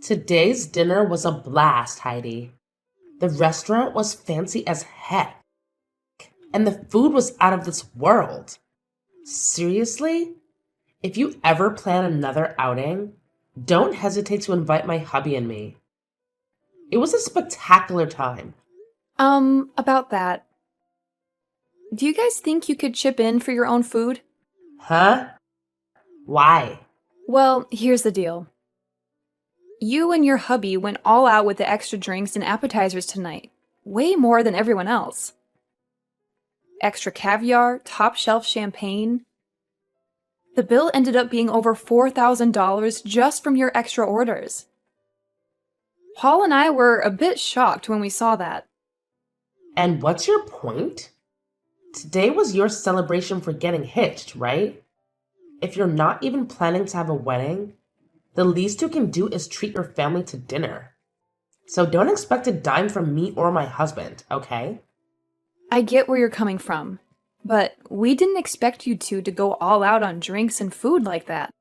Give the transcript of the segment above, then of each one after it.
Today's dinner was a blast, Heidi. The restaurant was fancy as heck, and the food was out of this world. Seriously? If you ever plan another outing, don't hesitate to invite my hubby and me. It was a spectacular time. About that. Do you guys think you could chip in for your own food? Huh? Why? Well, here's the deal. You and your hubby went all out with the extra drinks and appetizers tonight. Way more than everyone else. Extra caviar, top shelf champagne. The bill ended up being over $4,000 just from your extra orders. Paul and I were a bit shocked when we saw that. And what's your point? Today was your celebration for getting hitched, right? If you're not even planning to have a wedding, the least you can do is treat your family to dinner. So don't expect a dime from me or my husband, okay? I get where you're coming from, but we didn't expect you two to go all out on drinks and food like that.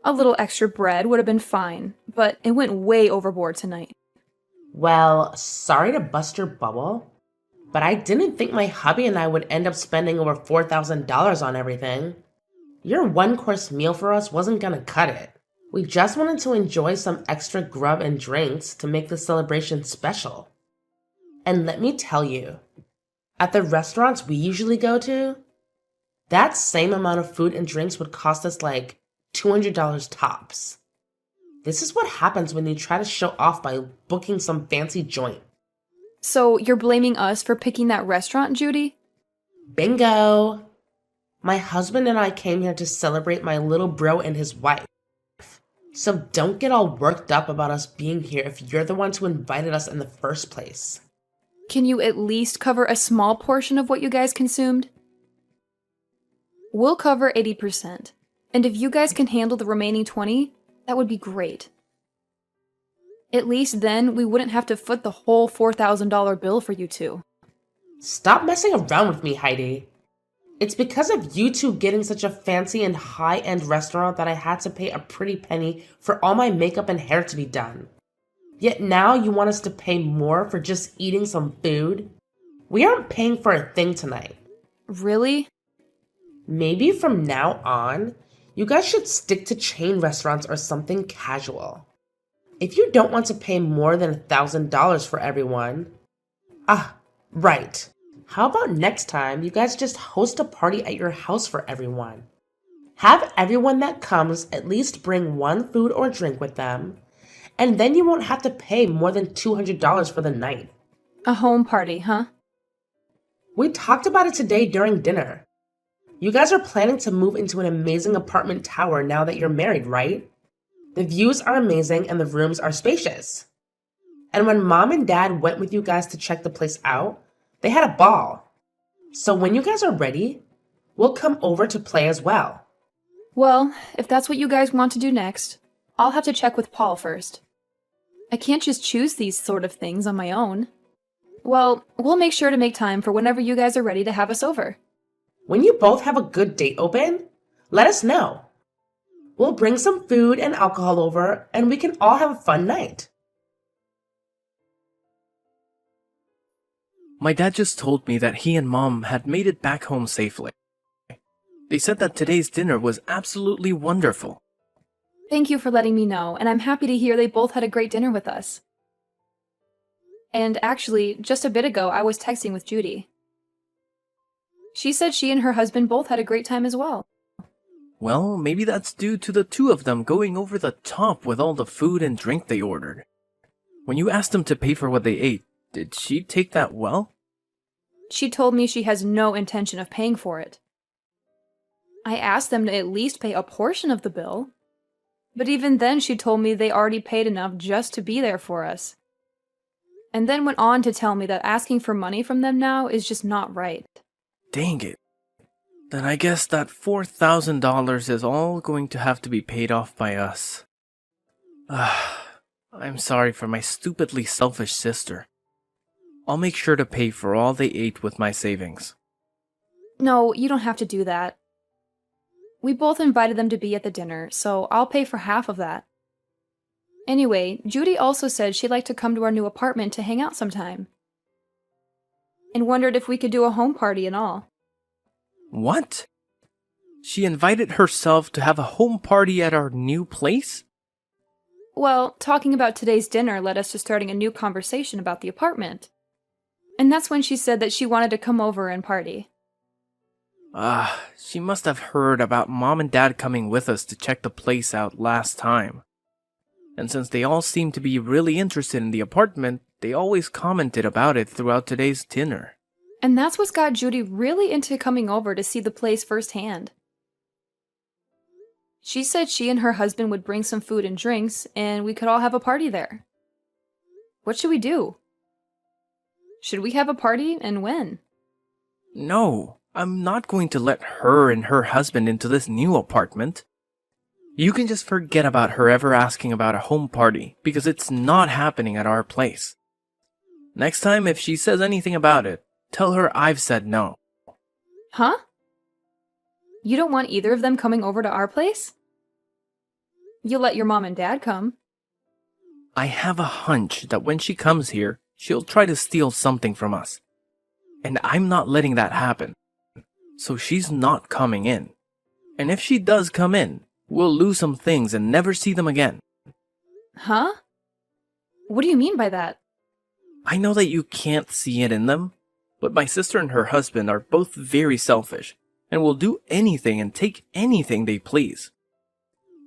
A little extra bread would have been fine, but it went way overboard tonight. Well, sorry to bust your bubble, but I didn't think my hubby and I would end up spending over $4,000 on everything. Your one-course meal for us wasn't gonna cut it. We just wanted to enjoy some extra grub and drinks to make the celebration special. And let me tell you, at the restaurants we usually go to, that same amount of food and drinks would cost us like $200 tops. This is what happens when you try to show off by booking some fancy joint. So you're blaming us for picking that restaurant, Judy? Bingo! My husband and I came here to celebrate my little bro and his wife. So don't get all worked up about us being here if you're the ones who invited us in the first place. Can you at least cover a small portion of what you guys consumed? We'll cover 80%, and if you guys can handle the remaining 20, that would be great. At least then we wouldn't have to foot the whole $4,000 bill for you two. Stop messing around with me, Heidi. It's because of you two getting such a fancy and high-end restaurant that I had to pay a pretty penny for all my makeup and hair to be done. Yet now you want us to pay more for just eating some food? We aren't paying for a thing tonight. Really? Maybe from now on, you guys should stick to chain restaurants or something casual. If you don't want to pay more than $1,000 for everyone... Right. How about next time you guys just host a party at your house for everyone? Have everyone that comes at least bring one food or drink with them, and then you won't have to pay more than $200 for the night. A home party, huh? We talked about it today during dinner. You guys are planning to move into an amazing apartment tower now that you're married, right? The views are amazing and the rooms are spacious. And when mom and dad went with you guys to check the place out, they had a ball. So when you guys are ready, we'll come over to play as well. Well, if that's what you guys want to do next, I'll have to check with Paul first. I can't just choose these sort of things on my own. Well, we'll make sure to make time for whenever you guys are ready to have us over. When you both have a good date open, let us know. We'll bring some food and alcohol over, and we can all have a fun night. My dad just told me that he and mom had made it back home safely. They said that today's dinner was absolutely wonderful. Thank you for letting me know, and I'm happy to hear they both had a great dinner with us. And actually, just a bit ago, I was texting with Judy. She said she and her husband both had a great time as well. Well, maybe that's due to the two of them going over the top with all the food and drink they ordered. When you asked them to pay for what they ate, did she take that well? She told me she has no intention of paying for it. I asked them to at least pay a portion of the bill, but even then she told me they already paid enough just to be there for us. And then went on to tell me that asking for money from them now is just not right. Dang it. Then I guess that $4,000 is all going to have to be paid off by us. I'm sorry for my stupidly selfish sister. I'll make sure to pay for all they ate with my savings. No, you don't have to do that. We both invited them to be at the dinner, so I'll pay for half of that. Anyway, Judy also said she'd like to come to our new apartment to hang out sometime. And wondered if we could do a home party and all. What? She invited herself to have a home party at our new place? Well, talking about today's dinner led us to starting a new conversation about the apartment. And that's when she said that she wanted to come over and party. She must have heard about Mom and Dad coming with us to check the place out last time. And since they all seemed to be really interested in the apartment, they always commented about it throughout today's dinner. And that's what got Judy really into coming over to see the place firsthand. She said she and her husband would bring some food and drinks, and we could all have a party there. What should we do? Should we have a party, and when? No, I'm not going to let her and her husband into this new apartment. You can just forget about her ever asking about a home party, because it's not happening at our place. Next time, if she says anything about it, tell her I've said no. Huh? You don't want either of them coming over to our place? You'll let your mom and dad come. I have a hunch that when she comes here, she'll try to steal something from us. And I'm not letting that happen. So she's not coming in. And if she does come in, we'll lose some things and never see them again. Huh? What do you mean by that? I know that you can't see it in them, but my sister and her husband are both very selfish and will do anything and take anything they please.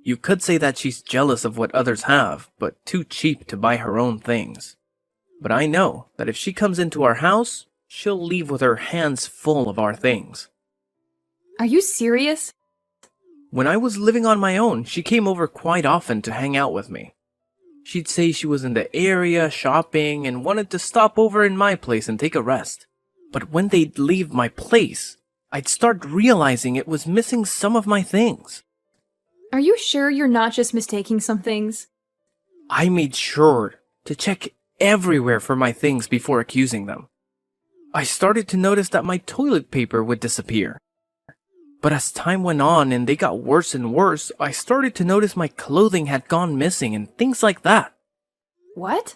You could say that she's jealous of what others have, but too cheap to buy her own things. But I know that if she comes into our house, she'll leave with her hands full of our things. Are you serious? When I was living on my own, she came over quite often to hang out with me. She'd say she was in the area shopping and wanted to stop over in my place and take a rest. But when they'd leave my place, I'd start realizing it was missing some of my things. Are you sure you're not just mistaking some things? I made sure to check everywhere for my things before accusing them. I started to notice that my toilet paper would disappear. But as time went on and they got worse and worse, I started to notice my clothing had gone missing and things like that. What?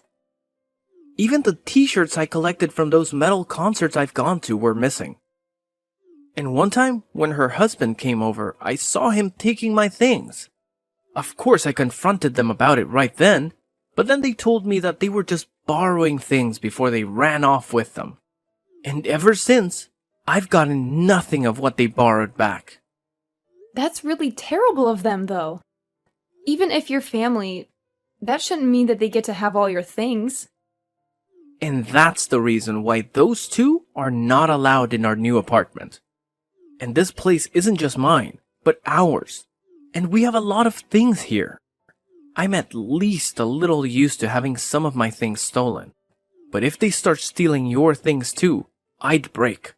Even the t-shirts I collected from those metal concerts I've gone to were missing. And one time, when her husband came over, I saw him taking my things. Of course, I confronted them about it right then, but then they told me that they were just borrowing things before they ran off with them. And ever since, I've gotten nothing of what they borrowed back. That's really terrible of them, though. Even if you're family, that shouldn't mean that they get to have all your things. And that's the reason why those two are not allowed in our new apartment. And this place isn't just mine, but ours. And we have a lot of things here. I'm at least a little used to having some of my things stolen. But if they start stealing your things too, I'd break.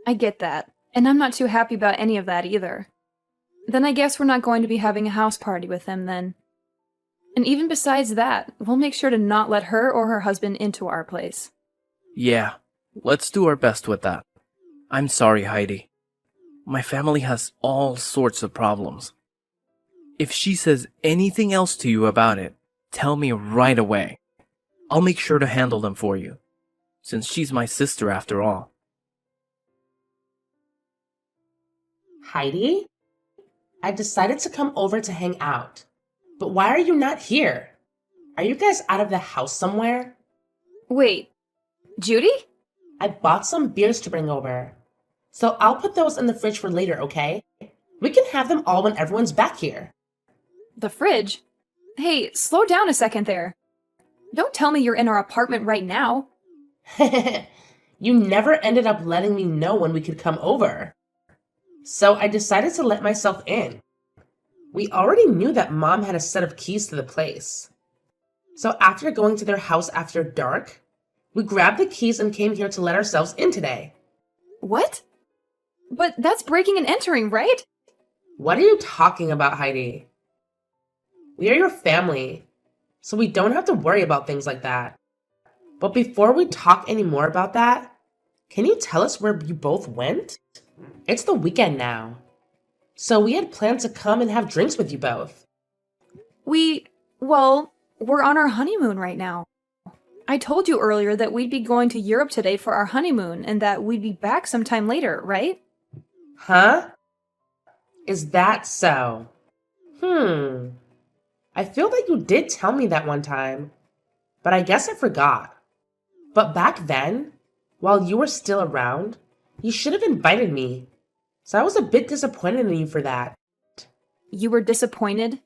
I get that, and I'm not too happy about any of that either. Then I guess we're not going to be having a house party with them then. And even besides that, we'll make sure to not let her or her husband into our place. Yeah, let's do our best with that. I'm sorry, Heidi. My family has all sorts of problems. If she says anything else to you about it, tell me right away. I'll make sure to handle them for you, since she's my sister after all. Heidi? I decided to come over to hang out. But why are you not here? Are you guys out of the house somewhere? Wait, Judy? I bought some beers to bring over. So I'll put those in the fridge for later, okay? We can have them all when everyone's back here. The fridge? Hey, slow down a second there. Don't tell me you're in our apartment right now. You never ended up letting me know when we could come over. So I decided to let myself in. We already knew that Mom had a set of keys to the place. So after going to their house after dark, we grabbed the keys and came here to let ourselves in today. What? But that's breaking and entering, right? What are you talking about, Heidi? We are your family, so we don't have to worry about things like that. But before we talk any more about that, can you tell us where you both went? It's the weekend now. So we had planned to come and have drinks with you both. We Well, we're on our honeymoon right now. I told you earlier that we'd be going to Europe today for our honeymoon and that we'd be back sometime later, right? Huh? Is that so? I feel like you did tell me that one time, but I guess I forgot. But back then, while you were still around, you should have invited me. So I was a bit disappointed in you for that. You were disappointed?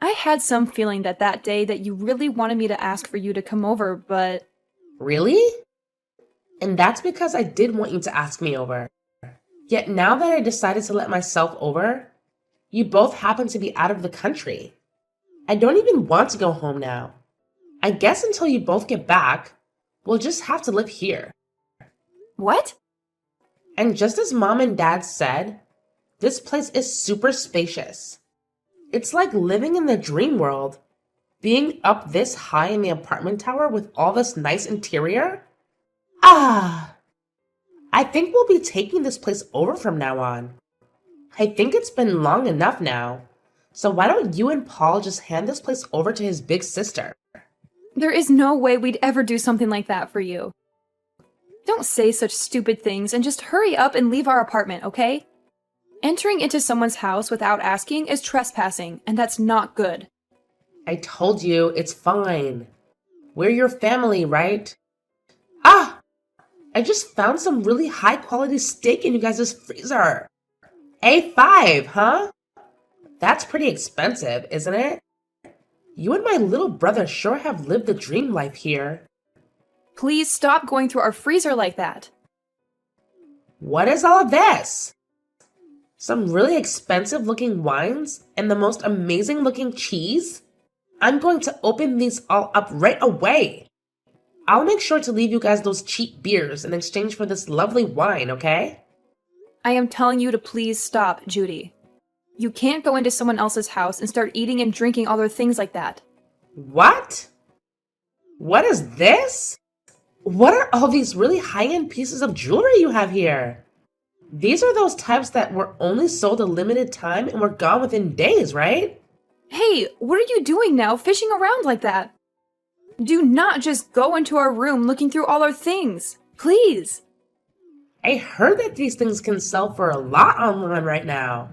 I had some feeling that day that you really wanted me to ask for you to come over, but... Really? And that's because I did want you to ask me over. Yet now that I decided to let myself over, you both happen to be out of the country. I don't even want to go home now. I guess until you both get back, we'll just have to live here. What? And just as Mom and Dad said, this place is super spacious. It's like living in the dream world. Being up this high in the apartment tower with all this nice interior. I think we'll be taking this place over from now on. I think it's been long enough now. So why don't you and Paul just hand this place over to his big sister? There is no way we'd ever do something like that for you. Don't say such stupid things and just hurry up and leave our apartment, okay? Entering into someone's house without asking is trespassing, and that's not good. I told you, it's fine. We're your family, right? I just found some really high quality steak in you guys' freezer. A5, huh? That's pretty expensive, isn't it? You and my little brother sure have lived the dream life here. Please stop going through our freezer like that. What is all of this? Some really expensive looking wines and the most amazing looking cheese? I'm going to open these all up right away. I'll make sure to leave you guys those cheap beers in exchange for this lovely wine, okay? I am telling you to please stop, Judy. You can't go into someone else's house and start eating and drinking all their things like that. What? What is this? What are all these really high-end pieces of jewelry you have here? These are those types that were only sold a limited time and were gone within days, right? Hey, what are you doing now, fishing around like that? Do not just go into our room looking through all our things. Please. I heard that these things can sell for a lot online right now.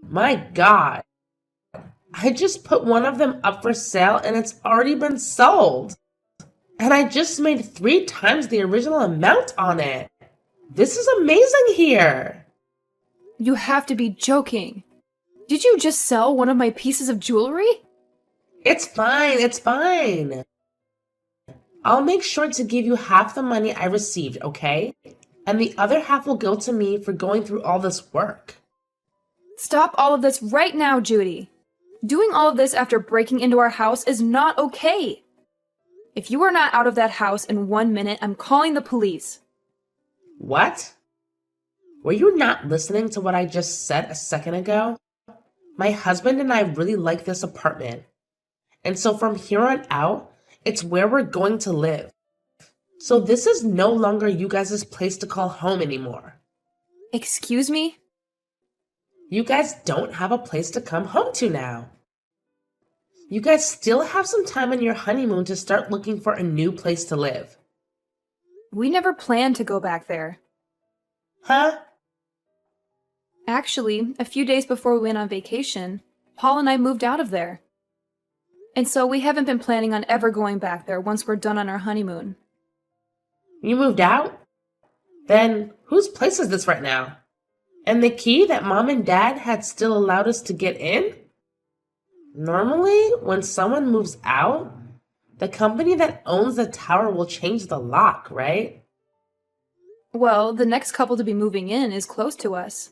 My God. I just put one of them up for sale and it's already been sold. And I just made 3 times the original amount on it. This is amazing here. You have to be joking. Did you just sell one of my pieces of jewelry? It's fine, it's fine. I'll make sure to give you half the money I received, okay? And the other half will go to me for going through all this work. Stop all of this right now, Judy. Doing all of this after breaking into our house is not okay. If you are not out of that house in 1 minute, I'm calling the police. What? Were you not listening to what I just said a second ago? My husband and I really like this apartment. And so from here on out, it's where we're going to live. So this is no longer you guys' place to call home anymore. Excuse me? You guys don't have a place to come home to now. You guys still have some time on your honeymoon to start looking for a new place to live. We never planned to go back there. Huh? Actually, a few days before we went on vacation, Paul and I moved out of there. And so we haven't been planning on ever going back there once we're done on our honeymoon. You moved out? Then whose place is this right now? And the key that Mom and Dad had still allowed us to get in? Normally, when someone moves out, the company that owns the tower will change the lock, right? Well, the next couple to be moving in is close to us.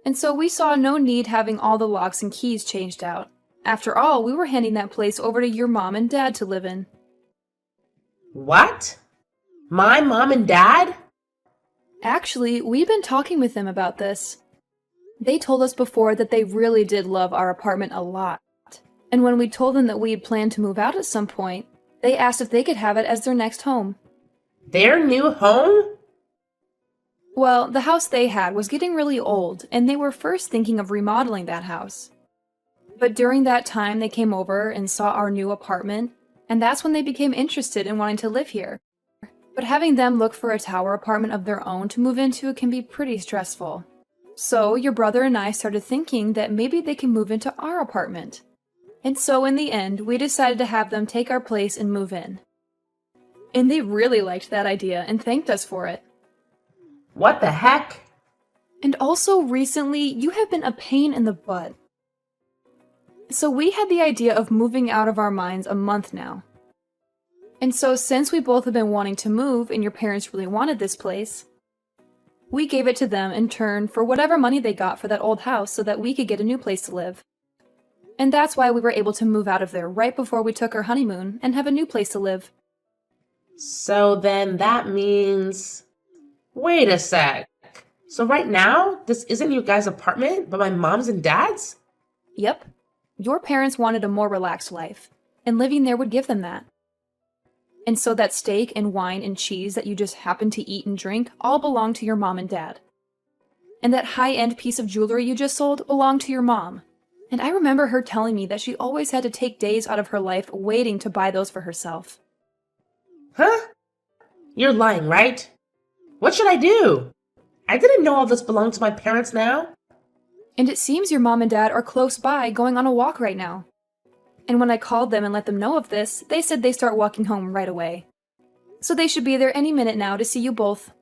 And so we saw no need having all the locks and keys changed out. After all, we were handing that place over to your mom and dad to live in. What? My mom and dad? Actually, we've been talking with them about this. They told us before that they really did love our apartment a lot. And when we told them that we had planned to move out at some point, they asked if they could have it as their next home. Their new home? Well, the house they had was getting really old, and they were first thinking of remodeling that house. But during that time, they came over and saw our new apartment, and that's when they became interested in wanting to live here. But having them look for a tower apartment of their own to move into can be pretty stressful. So your brother and I started thinking that maybe they can move into our apartment. And so in the end, we decided to have them take our place and move in. And they really liked that idea and thanked us for it. What the heck? And also recently, you have been a pain in the butt. So we had the idea of moving out of our minds a month now. And so since we both have been wanting to move and your parents really wanted this place, we gave it to them in turn for whatever money they got for that old house so that we could get a new place to live. And that's why we were able to move out of there right before we took our honeymoon and have a new place to live. So then that means... Wait a sec. So right now, this isn't you guys' apartment, but my mom's and dad's? Yep. Your parents wanted a more relaxed life, and living there would give them that. And so that steak and wine and cheese that you just happened to eat and drink all belong to your mom and dad. And that high-end piece of jewelry you just sold belonged to your mom. And I remember her telling me that she always had to take days out of her life waiting to buy those for herself. Huh? You're lying, right? What should I do? I didn't know all this belonged to my parents now. And it seems your mom and dad are close by going on a walk right now. And when I called them and let them know of this, they said they start walking home right away. So they should be there any minute now to see you both.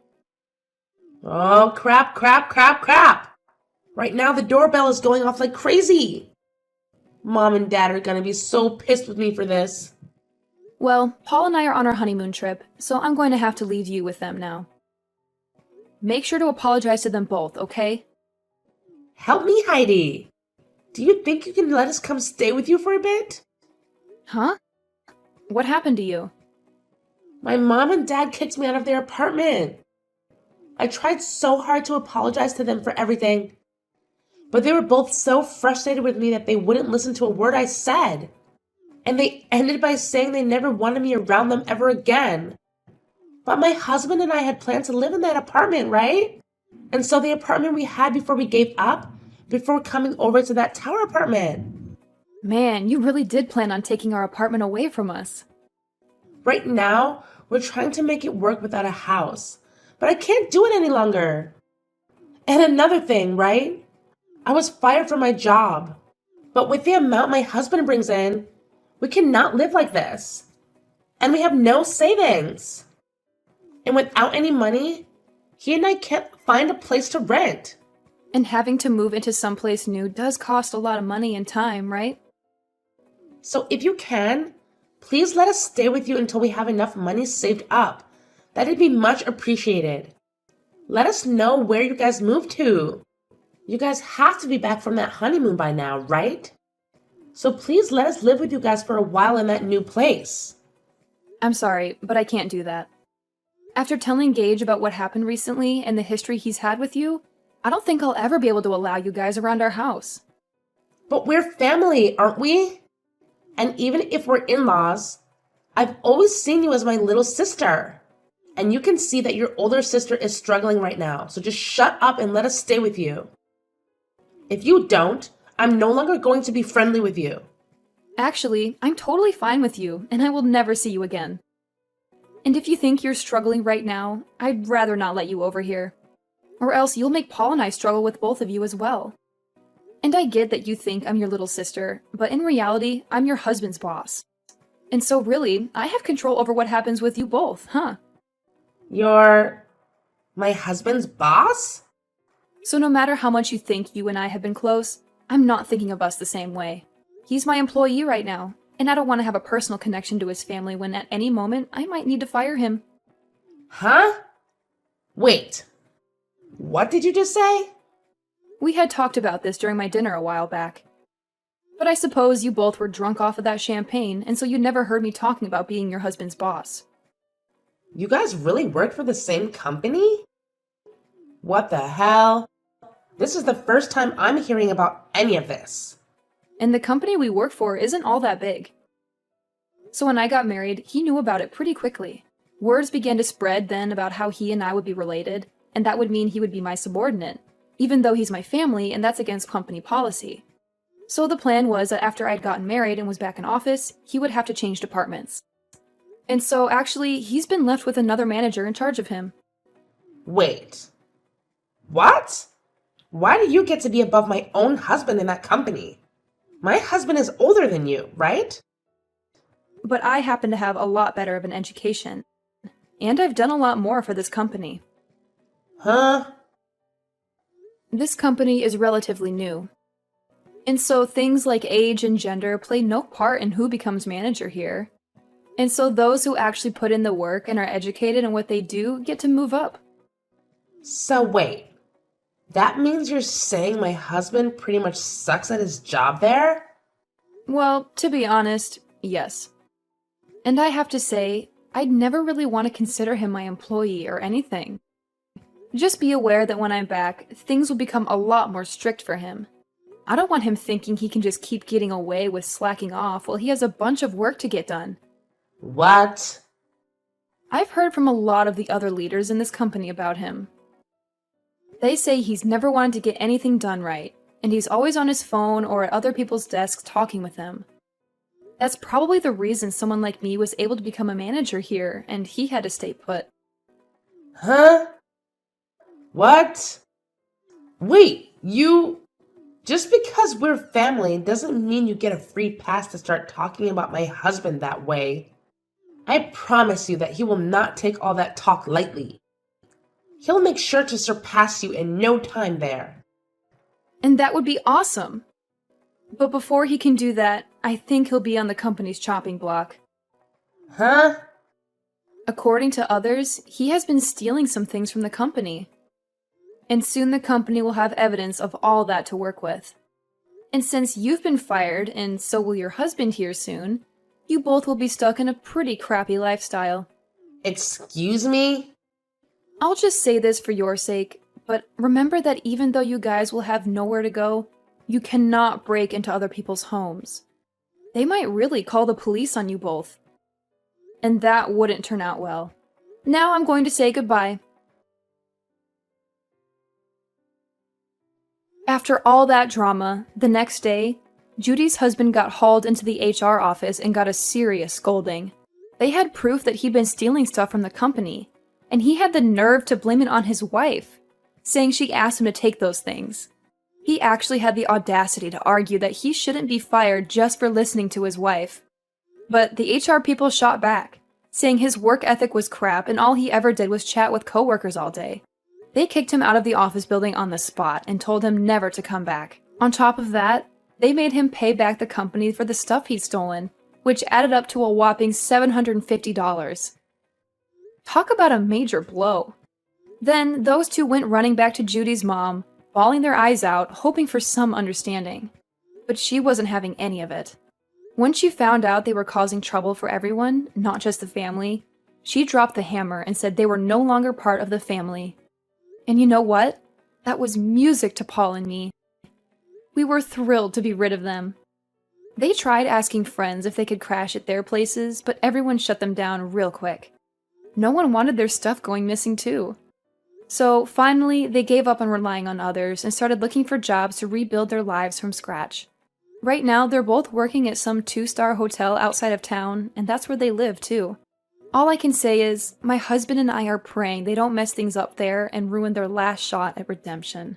Oh, crap. Right now the doorbell is going off like crazy. Mom and Dad are gonna be so pissed with me for this. Well, Paul and I are on our honeymoon trip, so I'm going to have to leave you with them now. Make sure to apologize to them both, okay? Help me, Heidi. Do you think you can let us come stay with you for a bit? Huh? What happened to you? My mom and dad kicked me out of their apartment. I tried so hard to apologize to them for everything, but they were both so frustrated with me that they wouldn't listen to a word I said. And they ended by saying they never wanted me around them ever again. But my husband and I had planned to live in that apartment, right? And so the apartment we had before we gave up, before coming over to that tower apartment. Man, you really did plan on taking our apartment away from us. Right now, we're trying to make it work without a house, but I can't do it any longer. And another thing, right? I was fired from my job, but with the amount my husband brings in, we cannot live like this. And we have no savings. And without any money, he and I can't find a place to rent. And having to move into someplace new does cost a lot of money and time, right? So if you can, please let us stay with you until we have enough money saved up. That'd be much appreciated. Let us know where you guys moved to. You guys have to be back from that honeymoon by now, right? So please let us live with you guys for a while in that new place. I'm sorry, but I can't do that. After telling Gage about what happened recently and the history he's had with you, I don't think I'll ever be able to allow you guys around our house. But we're family, aren't we? And even if we're in-laws, I've always seen you as my little sister. And you can see that your older sister is struggling right now, so just shut up and let us stay with you. If you don't, I'm no longer going to be friendly with you. Actually, I'm totally fine with you, and I will never see you again. And if you think you're struggling right now, I'd rather not let you over here. Or else you'll make Paul and I struggle with both of you as well. And I get that you think I'm your little sister, but in reality, I'm your husband's boss. And so really, I have control over what happens with you both, huh? You're my husband's boss? So no matter how much you think you and I have been close, I'm not thinking of us the same way. He's my employee right now, and I don't want to have a personal connection to his family when at any moment I might need to fire him. Huh? Wait. What did you just say? We had talked about this during my dinner a while back. But I suppose you both were drunk off of that champagne, and so you never heard me talking about being your husband's boss. You guys really work for the same company? What the hell? This is the first time I'm hearing about any of this. And the company we work for isn't all that big. So when I got married, he knew about it pretty quickly. Words began to spread then about how he and I would be related, and that would mean he would be my subordinate, even though he's my family and that's against company policy. So the plan was that after I'd gotten married and was back in office, he would have to change departments. And so actually, he's been left with another manager in charge of him. Wait. What? Why do you get to be above my own husband in that company? My husband is older than you, right? But I happen to have a lot better of an education. And I've done a lot more for this company. Huh? This company is relatively new. And so things like age and gender play no part in who becomes manager here. And so those who actually put in the work and are educated in what they do get to move up. So wait. That means you're saying my husband pretty much sucks at his job there? Well, to be honest, yes. And I have to say, I'd never really want to consider him my employee or anything. Just be aware that when I'm back, things will become a lot more strict for him. I don't want him thinking he can just keep getting away with slacking off while he has a bunch of work to get done. What? I've heard from a lot of the other leaders in this company about him. They say he's never wanted to get anything done right, and he's always on his phone or at other people's desks talking with them. That's probably the reason someone like me was able to become a manager here, and he had to stay put. Huh? What? Wait, you... Just because we're family doesn't mean you get a free pass to start talking about my husband that way. I promise you that he will not take all that talk lightly. He'll make sure to surpass you in no time there. And that would be awesome. But before he can do that, I think he'll be on the company's chopping block. Huh? According to others, he has been stealing some things from the company. And soon the company will have evidence of all that to work with. And since you've been fired, and so will your husband here soon, you both will be stuck in a pretty crappy lifestyle. Excuse me? I'll just say this for your sake, but remember that even though you guys will have nowhere to go, you cannot break into other people's homes. They might really call the police on you both. And that wouldn't turn out well. Now I'm going to say goodbye. After all that drama, the next day, Judy's husband got hauled into the HR office and got a serious scolding. They had proof that he'd been stealing stuff from the company, and he had the nerve to blame it on his wife, saying she asked him to take those things. He actually had the audacity to argue that he shouldn't be fired just for listening to his wife. But the HR people shot back, saying his work ethic was crap and all he ever did was chat with coworkers all day. They kicked him out of the office building on the spot and told him never to come back. On top of that, they made him pay back the company for the stuff he'd stolen, which added up to a whopping $750. Talk about a major blow. Then those two went running back to Judy's mom, bawling their eyes out, hoping for some understanding. But she wasn't having any of it. When she found out they were causing trouble for everyone, not just the family, she dropped the hammer and said they were no longer part of the family. And you know what? That was music to Paul and me. We were thrilled to be rid of them. They tried asking friends if they could crash at their places, but everyone shut them down real quick. No one wanted their stuff going missing too. So finally, they gave up on relying on others and started looking for jobs to rebuild their lives from scratch. Right now, they're both working at some 2-star hotel outside of town, and that's where they live too. All I can say is, my husband and I are praying they don't mess things up there and ruin their last shot at redemption.